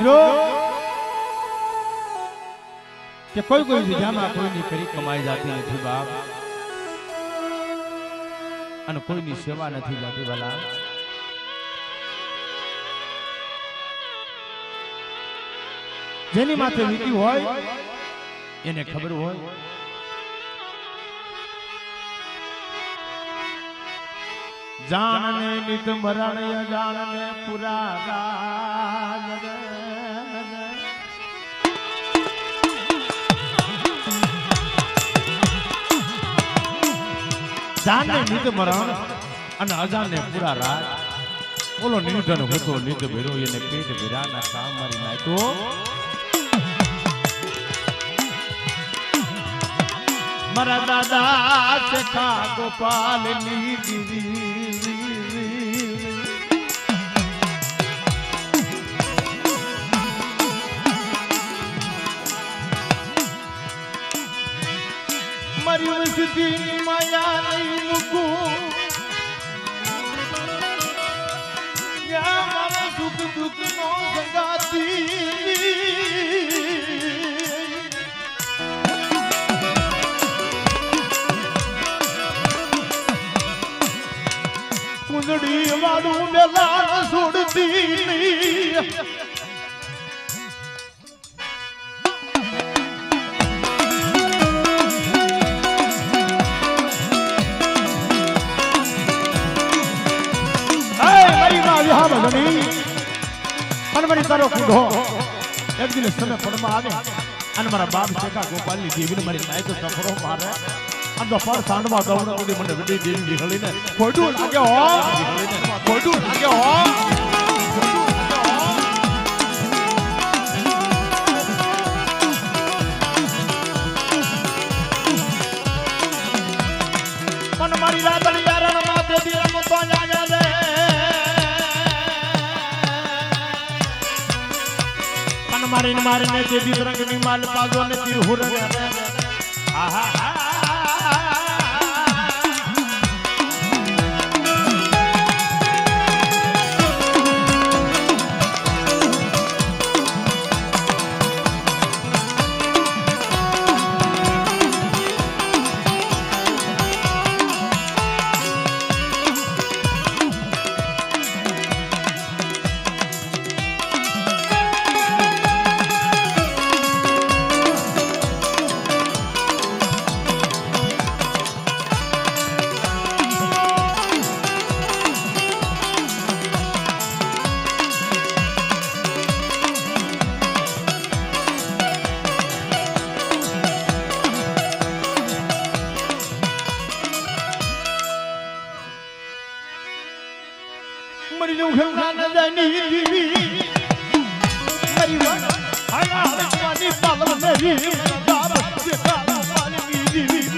મિત્રો કે કોઈ કોઈ જગ્યામાં કોઈની કરી કમાઈ જાતી નથી બાપ, અને કોઈની સેવા નથી જાતી વાલા. જેની માથે વીતી હોય એને ખબર હોય. જાણને નિત મરણ જાણને પુરા રાજ, જાણને નિત મરણ અને અજાણને પુરા રાજ. બોલો નિર્ધન હતો નિત ભેરો એને પેટ ભેરાના કામ મારી નાખ્યો. મારા દાદા શેખા ગોપાલ ની દીવી મારી વસતી માયા નહીં મૂકું, મારા સુખ દુઃખ નો સંગાતી. કુંદડી વાળું મેલા છોડતી મનમણી તારો કુંડો એક દિન સમય પડમાં આવે અને મારા બાપ શેખા ગોપાલની દેવીને મારી નાય તો સફરો મારે અને તો પર સાંડવા દવડો ઉડી મને વિડી દેવી વિહળીને ખોડું લાગે હો, ખોડું લાગે હો. મન મારી રાતની યારણ માથે દી રમતો જાગે રે, મારીને મારીને તે રંગની માલ પાગો ને તીર હુર મરી જવું ખેલખા ન જાની દીવી મરી આયા હવાની પાલવ નરી બાપ શેખા પાલવી દીવી.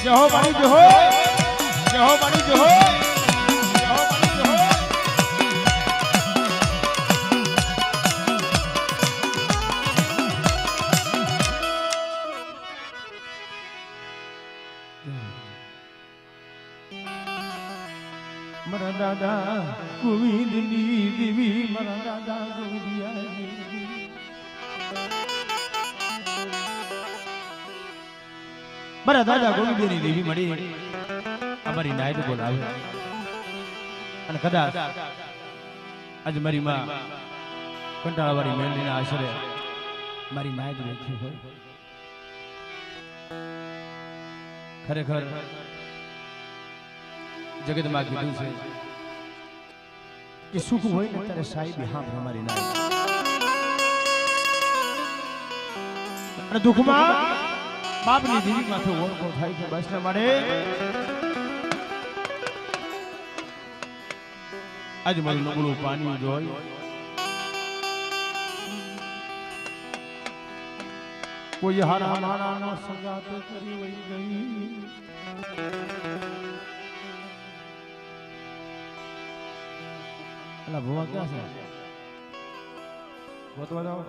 જહો મારી જહો, જહો મારી જહો, જહો મારી જહો. મારા દાદા ગોવિંદની દેવી, મારા દાદા ગોવિંદિયા મારા દાદા ગોવિંદની દેવી મળી અમારી નાયત બોલાવે અને કદાચ આજ મારી માં કંટાળાવાળી મેળવીના આશરે મારી નાયત બેઠી હોય. ખરેખર જગતમાં કીધું છે કે સુખ હોય ને ત્યારે સાહેબ હા અમારી નાયત, અને દુઃખમાં બાપની દેવી માથે ઓળખો થાય છે. બસ ને મળે આજ મારું નબળું પાણી જોઈ કોઈ હારા માણાનો સગાત કરી વઈ ગઈ અલા ભુવા ક્યાં છે ગોતવા જાવ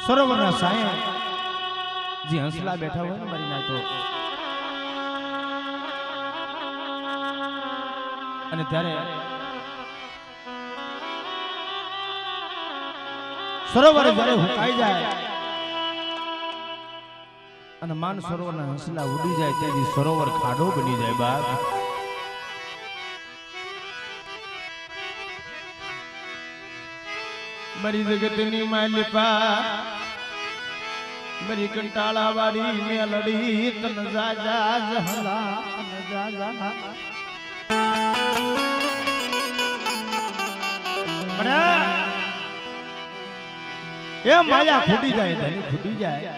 સરોવરના સાયે જે હંસલા બેઠા હોય ને મારી નાતો અને ત્યારે સરોવર જ્યારે હુકાઈ જાય અને માન સરોવરના હંસલા ઉડી જાય તેથી સરોવર ખાડો બની જાય બાપ બરી જગતની માલિપા બરી કંટાળા વાળી મેલડી તન જાજા જહલા તન જાજા એ માયા ફૂટી જાય ધની ફૂટી જાય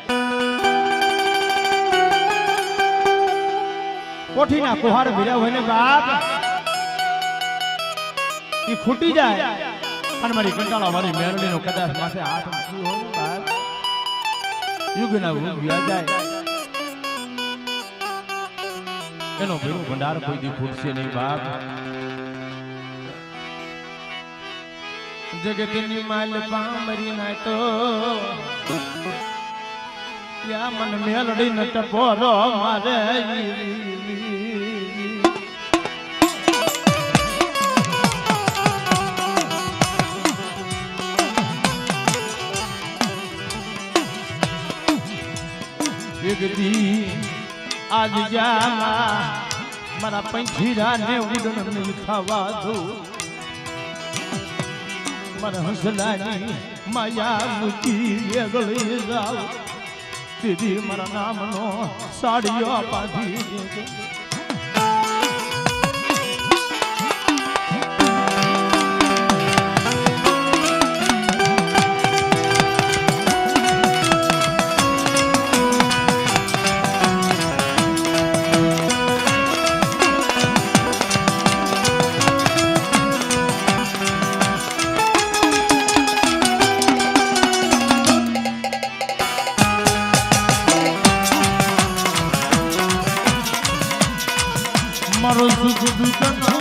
કોઠીના કુહાર ભીરા હોય ને બાપ એ ફૂટી જાય અને મારી કંટાળા વાળી મેરડીનો કદાચ માથે હાથ મૂક્યું હોય બાપ યુગના ઉગ્યા જાય એનો ભેરો ભંડાર કોઈ દી ફૂટશે નહીં બાપ જગતની માલ પામરી ના તો યા મન મેલડી ન ટપોરો મારે આજ જામાં મારા પંખીરા ને ઉડન નહીં ખાવા દો મારા હંસલાની માયા મૂકી વેગળી જાવ દીદી મારા નામનો સાડીઓ બાંધી દેજો મારો સુખ દુઃખનો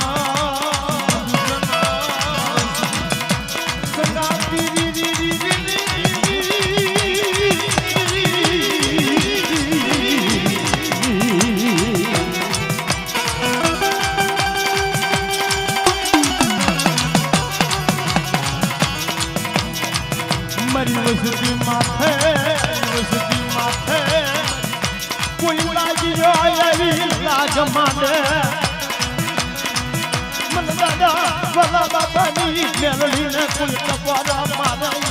સંગાતી મારી વસતી માથે કોઈ લાગી આવી લાગ માંડે ભલા બાપાની મેલડીને કોઈ ટપોરા મારા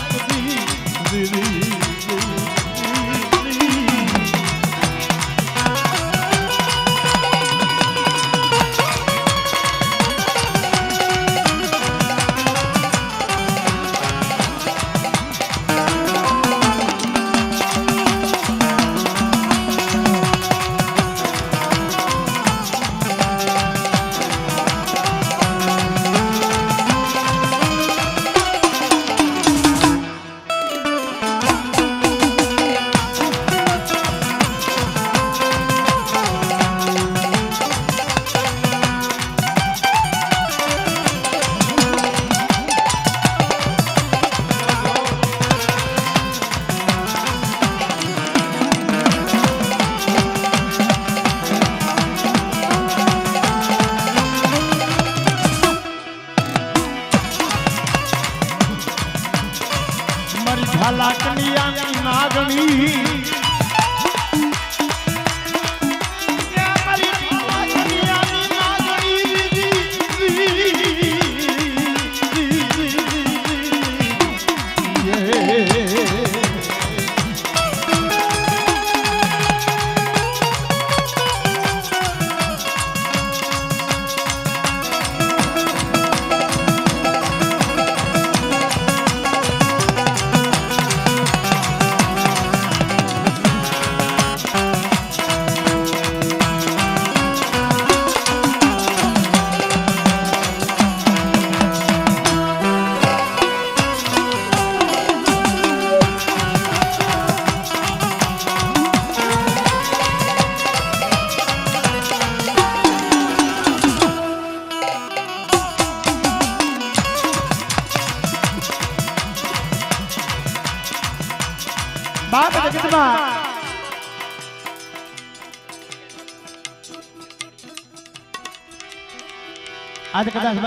આજે કદાચ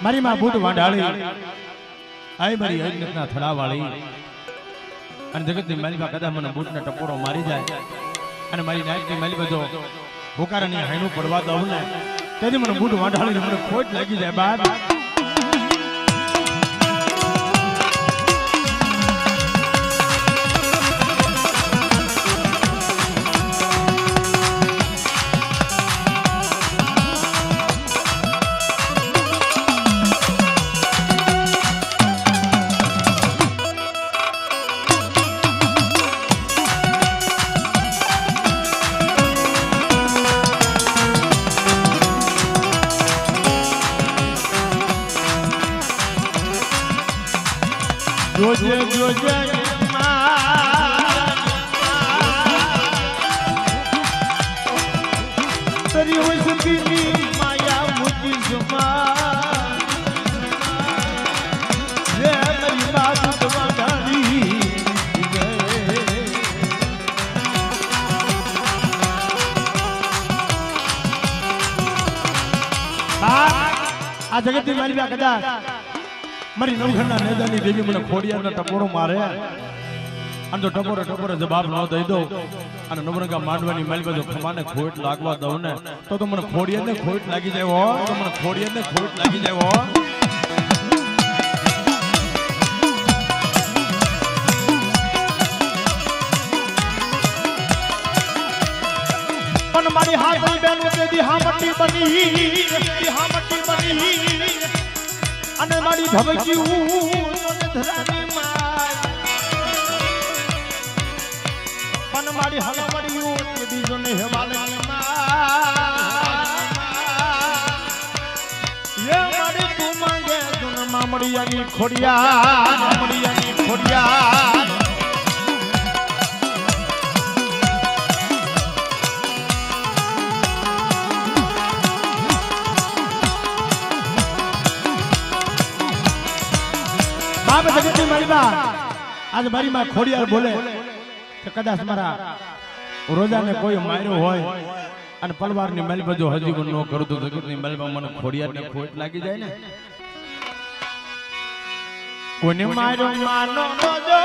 મારી માં બૂટ વાંઢાળી આઈ મારી અજ્ઞતના થડાવાળી અને જગતની મારી માં કદાચ મને બૂટને ટપોરો મારી જાય અને મારી નાઈટની મારી બધો ભૂકારાની હાઈનું પડવા દઉં ને તેથી મને બૂટ વાંઢાળીને મને ખોટ લાગી જાય બાપ. જોજે જોજે તરી હોય સકીની માયા મુજી જમા રે મારી બાજુ દવાડાડી આ જગતની મારી બા કદાચ મારી નવઘરના નેદાની દેવી મને ખોડિયાના ટપોરો મારે અને જો ટપોરો જવાબ ન દઈ દઉં અને નવરંગા માંડવાની મારી બાજુ ખમાને ખોટ લાગવા દઉં ને તો મને ખોડિયાને ખોટ લાગી જાય હો, તો મને ખોડિયાને ખોટ લાગી જાય હો. પણ મારી હાથની બેન તેદી હામટી બની અને મારી ધબકી ધરાની પણ મારી હલવડી બીજો ને હેવાલની મારી તું માંગે તું મામડિયાની ખોડિયા જગતની મારી બા આજે મારી માં ખોડિયાર બોલે કે કદાચ મારા રોજાને કોઈ માર્યો હોય અને પલવારની મારી બાજુ હજી પણ ન કરું તો જગતની મારી બા મને ખોડિયારને ખોટ લાગી જાય ને. કોને માર્યો માનો રોજો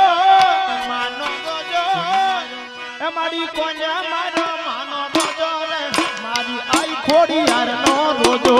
એ મારી કોને માર્યો માનો રોજો રે મારી આઈ ખોડિયાર નો રોજો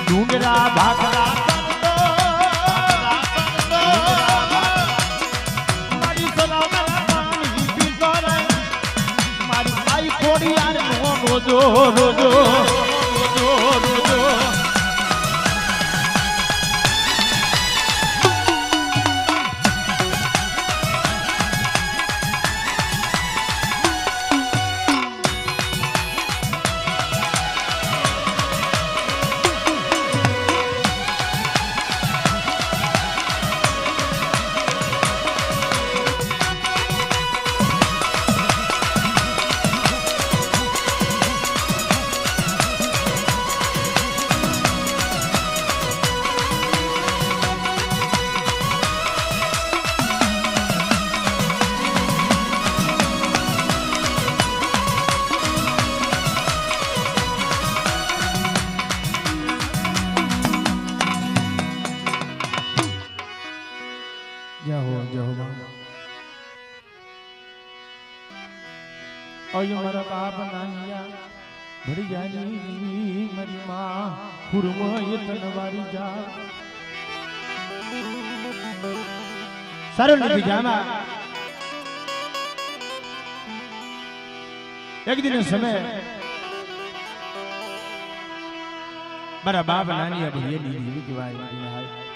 ડુંગરા ભાખરા મારી સલામત મારી આઈ ખોડિયાર નો રોજો ઓય મારા બાપ નાનિયા ભડિયાની મારી માં હુરમય તનવારી જા સારું નથી જાના એક દિન સમય મારા બાપ નાનિયા ભડિયાની દીવી કહેવાય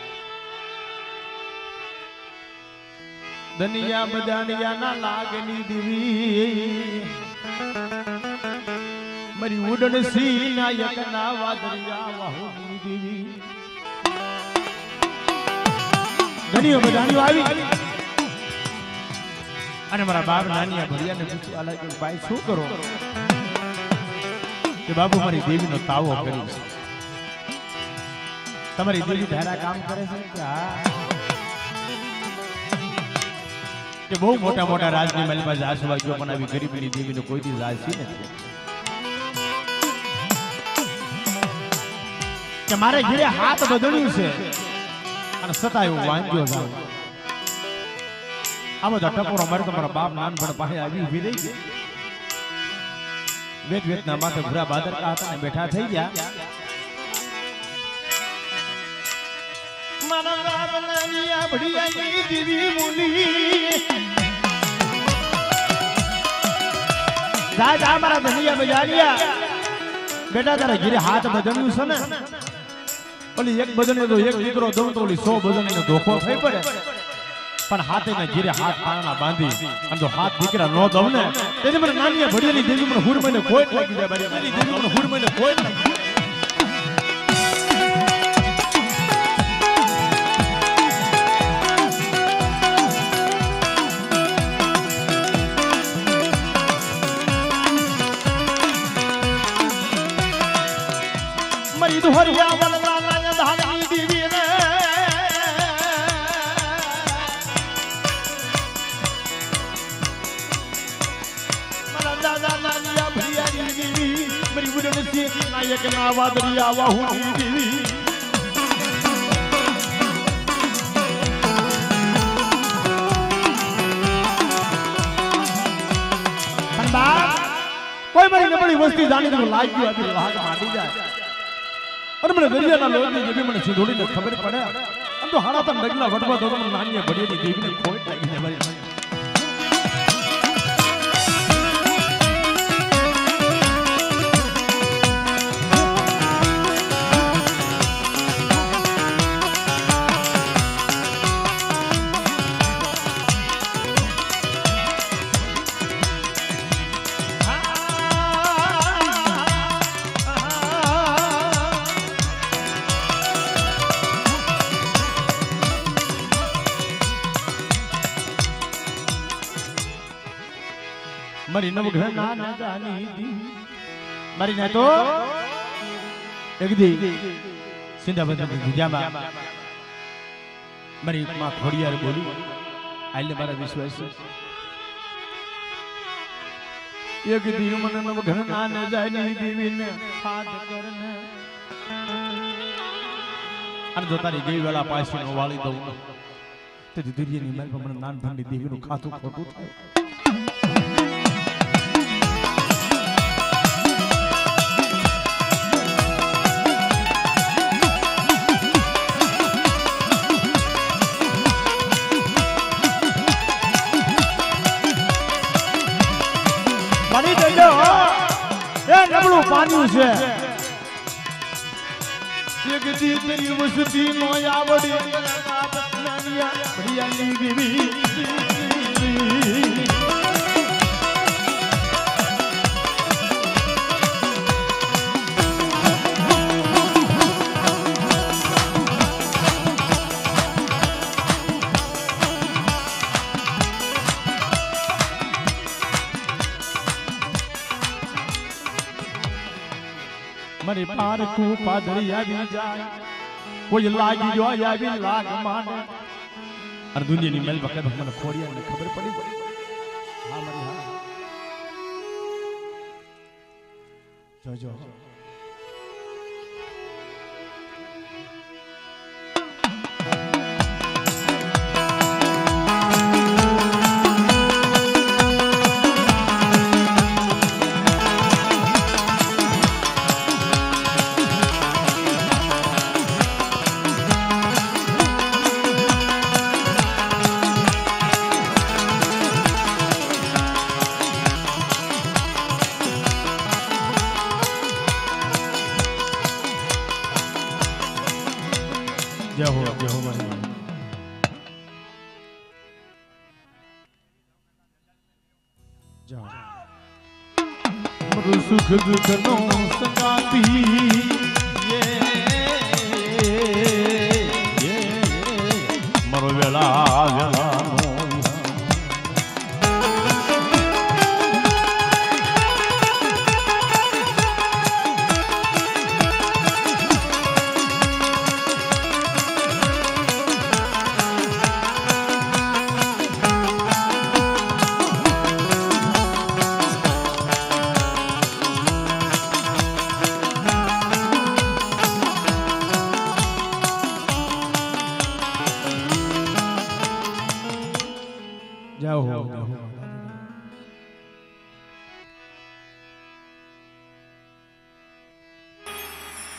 દનિયા બજાનિયા ના લાગની દીવી મારી ઉડન સી નાયક ના વાદરિયા વાહુની દેવી દનિયો બજાનિયો આવી અને મારા બાપ નાનિયા ભડિયાને પૂછ્યું આલા કે ભાઈ શું કરો કે બાબુ મારી દેવીનો તાવો કરી તમારી દેવી ધારા કામ કરે છે કે હા કે બહુ મોટા મોટા રાજની મહેલમાં જાસવા ગયો પણ આવી ગરીબની દેવીનો કોઈ દી જાસી નથી કે મારે ઘરે હાથ બદલ્યું છે અને સતા એવું વાંચ્યો છે આ બધા ટપોરો મારે તમારા બાપ નાનપણ પાસે આવી ઊભી રહી ગઈ વેત વેતના માથે ભૂરા બાદરકા હતા ને બેઠા થઈ ગયા મારા બાપ નાનિયા ભડિયાની દેવી મુની રાજા મારા ધનિયા બજારિયા બેટા તારા ઘરે હાથ બદલ્યું છે ને ઓલી એક બદને તો એક દીકરો દઉં તો ઓલી 100 બદનનો ધોખો થઈ પડે પણ હાથે ને ઘરે હાથ પાણા બાંધી અને તો હાથ દીકરા નો દઉં ને તેથી મને નાનિયા ભડિયાની દેવી મને હુર મહિને કોઈ લાગી જાય મારી દેવી મને હુર મહિને કોઈ લાગી મરી દુહરિયા વલવાના ધાની દેવી રે મારા દાદા નાનિયા ભડિયાની દેવી મરી ઉડન સી નાયક ના વાદરિયા વાહુની દેવી પણ કોઈ મારી નબળી વસ્તી જાણી તો લાગ્યું હતી લાગ માંડી જાય અને મને દરિયાના લોહીની જેવી મને સિંધોડીને ખબર પડે આમ તો હાડા તન ડગલા વટવા તો મને નાનિયા ભડિયાની દેવીને ખોટ લાગી જાય મારી મારી નવઘર ના જાની દી મારી ના તો એક દી સિંધાબંધ ગુજામાં મારી માં ખોડિયાર બોલી આલે મારા વિશ્વાસ એક દી મને નવઘર ના જાની દીવીને હાથ કરને અને જો તારી ગઈ વેળા પાસીનો વાળી દઉં તે દુરિયાની મારી પર મને નાનપણની દેવીનું ખાતું ખોટું થાય પાણી દેજો એ નબળું પાણી છે એક દી તેરી વસતી નો આવડી બાપ નાનિયા ભડિયાની દેવી મારી પારકું પાદરી આવી જાય કોઈ લાગી જો આવી લાગ માને અને દુનિયાની મેલ વખત મને ખોડિયાને ખબર પડી હા મારી હા જોજો સુખ દુઃખ નો સંગાતી મારો વેળા વેળા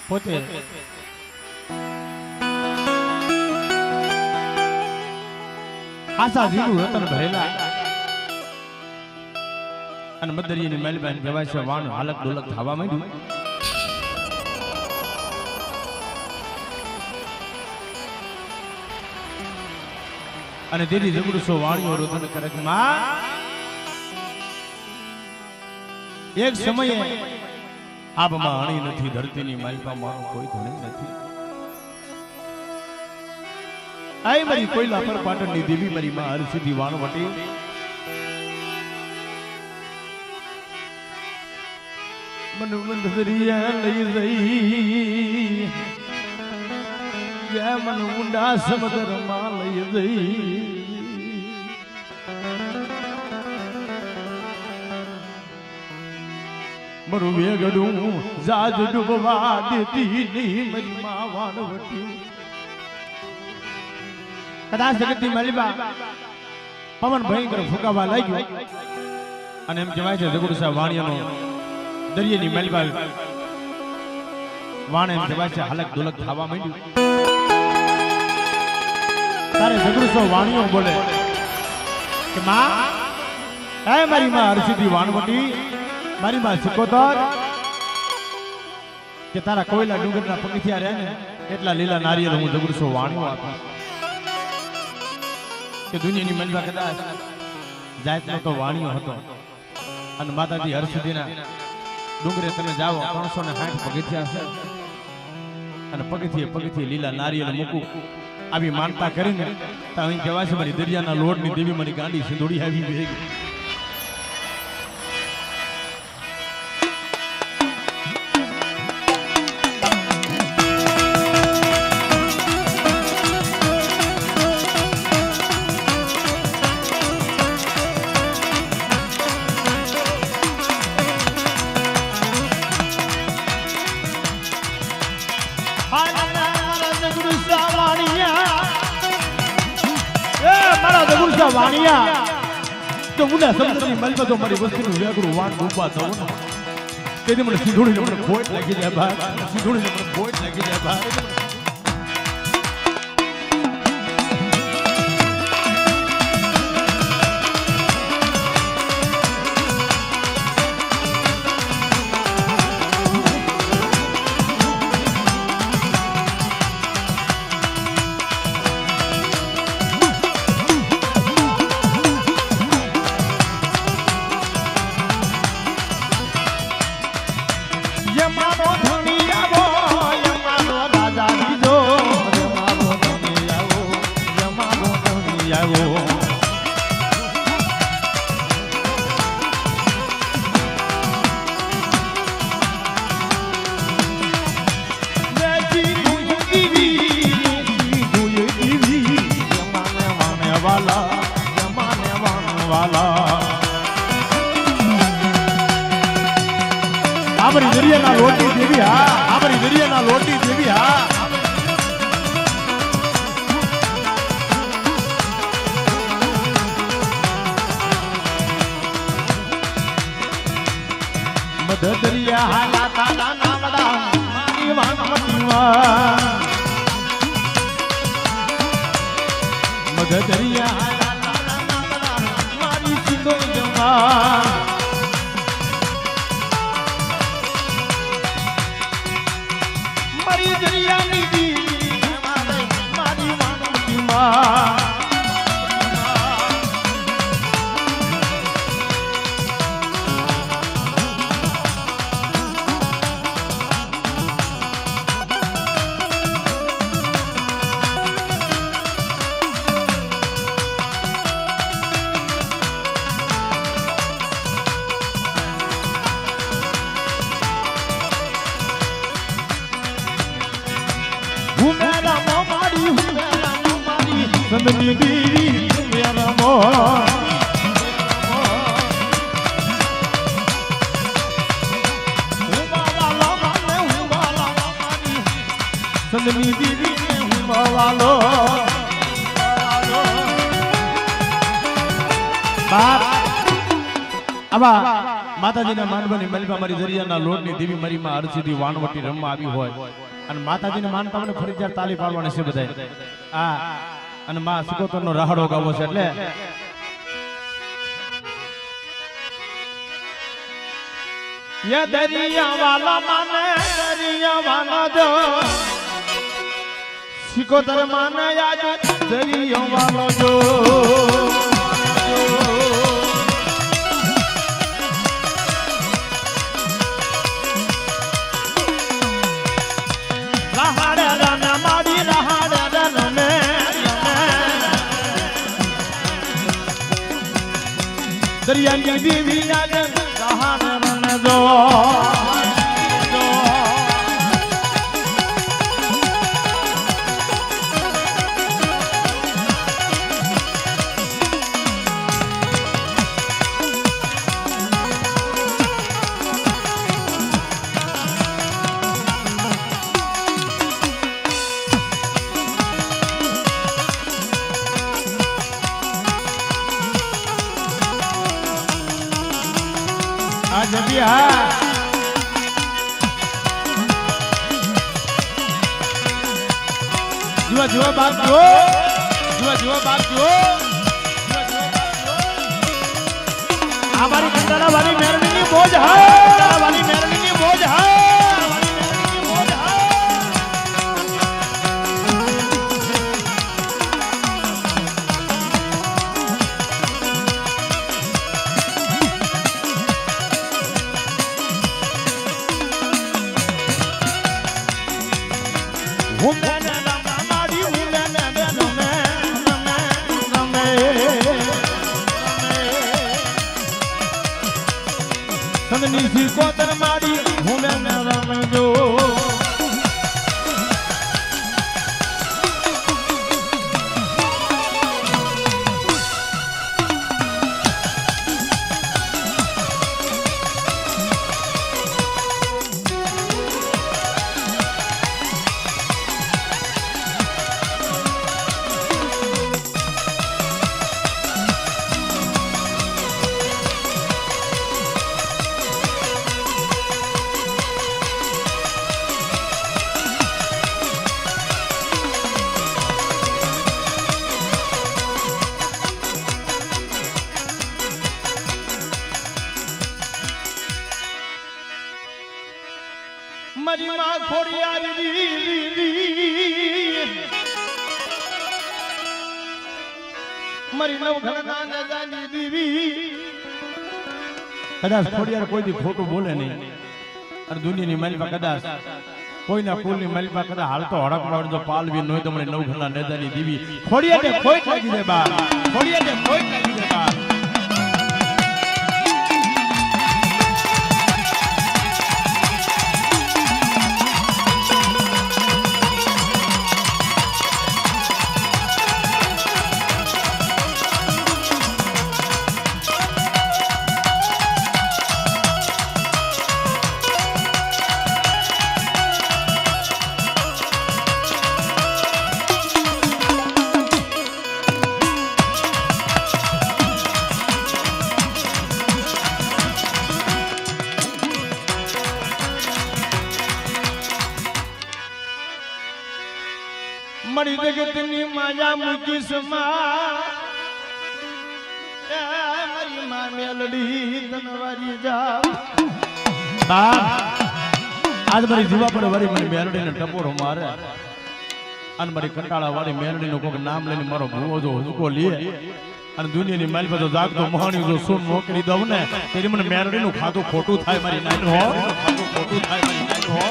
પોતે આશા જીરું રતન ભરેલા અને મદરીની મહેલબાન કહેવાય છે વાણ હાલક ડોલક થવા માંડ્યું અને તેરી જબરસો વાણીઓ રોદન કરક માં એક સમયે આબમાં અણી નથી ધરતીની માલિકા મારો કોઈ ધણી નથી આઈ મારી કોઈલા પર પાટણની દેવી મારી માં હરસિદ્ધિ વાણવટી મન મંદરિયા લઈ રહી યા મન ઊંડા સમુદ્રમાં લઈ રહી મરું વેગડું જાજ ડૂબવા દેતી ની મારી માં વાણવટી કદાચ જગતની માલિકા પવન ભયંકર ફૂંકાવા લાગ્યો અને એમ કહેવાય છે જગુરસા વાણિયાનો દરિયાની માલિકા વાણ એમ કહેવાય છે હાલક દોલક થવા માંડ્યું તારે જગુરસો વાણિયો બોલે કે માં એ મારી માં હરસિદ્ધિ વાણવટી મારી માં સિકોતર કે તારા કોઈલા ડુંગરના પગથિયા રહે ને એટલા લીલા નારિયેળ હું જગુરસો વાણિયો આપું કે દુનિયાની મનવા કદાચ જાતનો તો વાણિયો હતો અને માતાજી હરસિદ્ધિના ડુંગરે તમે જાઓ 360 પગથિયા છે અને પગથિયે લીલા નારિયેળ મૂકું આવી માનતા કરીને તો અહીં કહેવાય છે મારી દરિયાના લોટની દેવી મારી ગાંડી સિંધોડી આવી વેગી વાણિયા તો ઉના સમુદ્રની મલમાં તો મારી વસ્તીનું વેગડું વાણ ડૂબવા થવું ને તેથી મને સિંધોડીને મને ખોટ લાગી જાય ભાઈ સિંધોડીને મને ખોટ લાગી જાય ભાઈ આપણી દરિયાના લોટી દેવી હા આપણી દરિયાના લોટી દેવી હા મધ દરિયા હાલા તાલા નામડા મારી વાણવટીમાં મધ દરિયા હાલા તાલા નામડા મારી સિંધોડીમાં મારી દરિયાની દેવી મારી વાણવટીમાં મારી મારી સંદની દેવી મેરા મો સંદની દેવી વાલો બાપ આવા માતાજીના માનવાની મલબા મારી દરિયાના લોટની દેવી મારી માં અરજીથી વાણવટી રમવા આવી હોય અને માતાજીને માનતા મને ફરજિયાત તાલી પાડવાની છે બધાય આ અને માં સિકોતરનો રાહડો ગાવો છે એટલે યે દરિયા વાલા માને દરિયા વાલા જો સિકોતર માને આજ દરિયા વાલો જો દરિયાની દેવી આજે રહાને રને જો હા જુઓ જુઓ બાપ જુઓ જુઓ જુઓ બાપ જુઓ આ મારી કંટાળા વાળી મેરડીની મોજ હા વાળી મેરડીની મોજ હા સંગની સિકોતર મારી હું રમજો મારી માં ખોડિયારી મારી નવઘરના નજાની દેવી કદાચ ખોડિયાર કોઈ દી ખોટું બોલે નહીં અને દુનિયાની માલિકા કદાચ કોઈના કુલની માલિકા કદાચ હાલતો હડકમાં જો પાલવી ન હોય તો મને નવઘરના નજાની દેવી ખોડિયારને ખોટ લાગી દે બા ખોડિયારને ખોટ લાગી દે બા મરી જગતની માયા મૂકીશ મારી માં મેલડી તનવારી જા આજ મારી જીવા પર વરી મને મેલડીને ટપોરો મારે અને મારી કંટાળા વાળી મેલડીનું કોઈ નામ લઈને મારો ભૂવો જો હુકો લે અને દુનિયાની માલ પર જાગતો મહાણી જો સુન નોકરી દઉં ને તેની મને મેલડીનું ખાતું ખોટું થાય મારી નાઈન હો ખાતું ખોટું થાય મારી નાઈન હો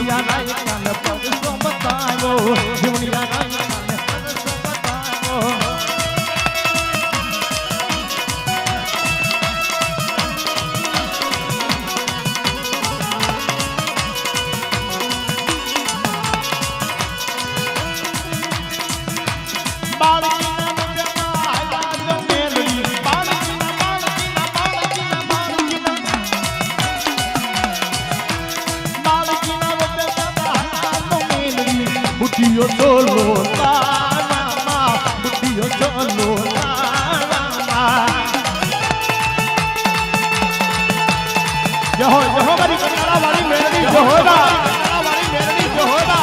જીવણિયા નાયકા ને પરસો બતાવ્યો જીવણિયા નાયકા ને પરસો બતાવ્યો Buddhiyo cholo la la Buddhiyo cholo la la Joho joho bari kanara wali merdi johoda kanara wali merdi johoda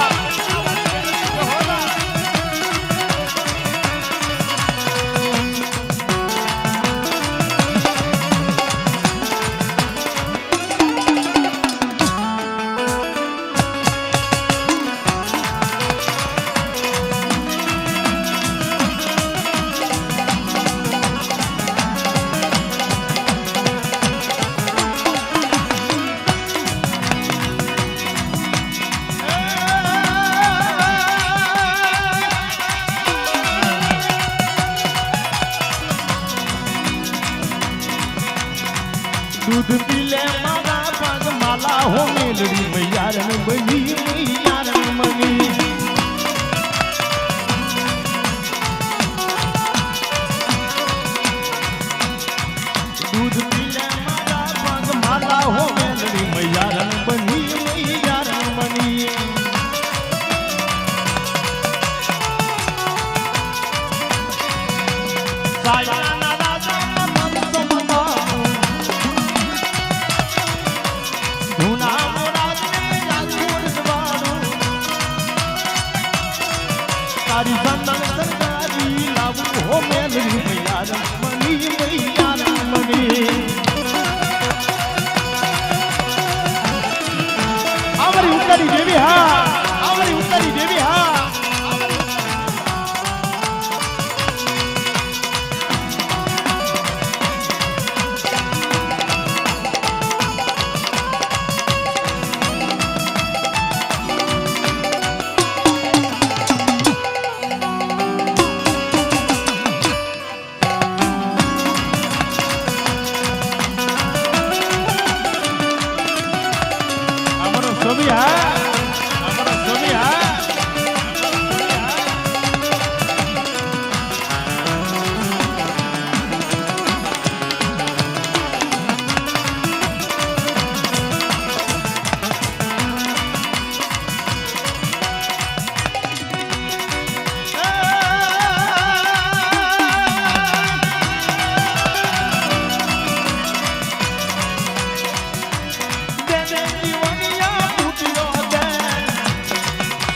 दूध पीले मारा पग माला हो मेलड़ी मैयारन बनी मैयारन मनी दूध पीले मारा पग माला हो मेलड़ी मैयारन बनी मैयारन मनी साया तारी संदन सरकारी लागू हो मेलड़ी मैयारन मनी मैयारन मनी आवरी उतरी देवी हा आवरी उतरी देवी हा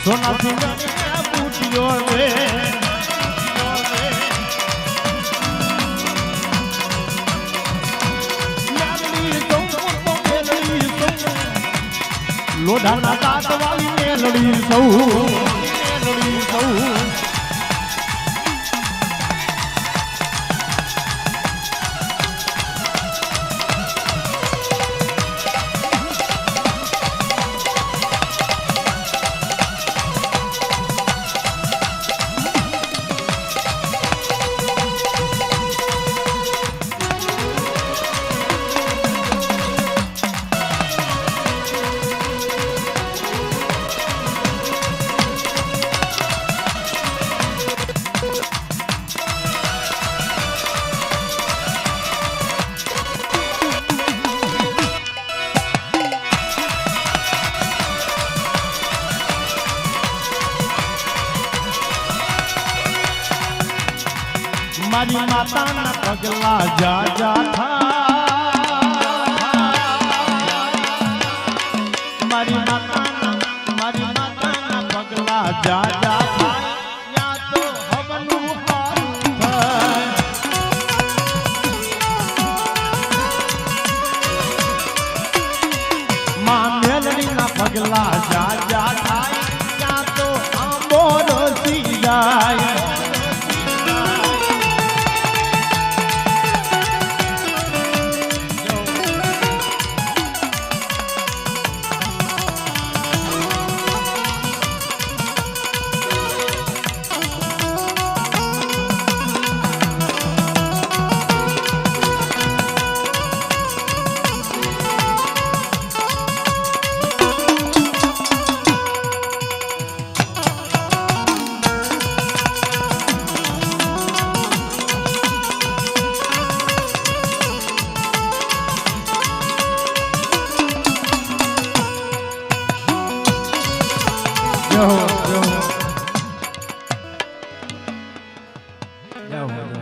सोना सिंगनिया बूटियो रे लोढ़ाना दांत वाली मेलड़ी सौ मेलड़ी सौ मारी माता ना पगला जा जा था मारी माता ना पगला जा जा था या तो हमनु हारू था मां मेलड़ी ना पगला जा जा था या तो अमोर सी जाए ક્યાં હોય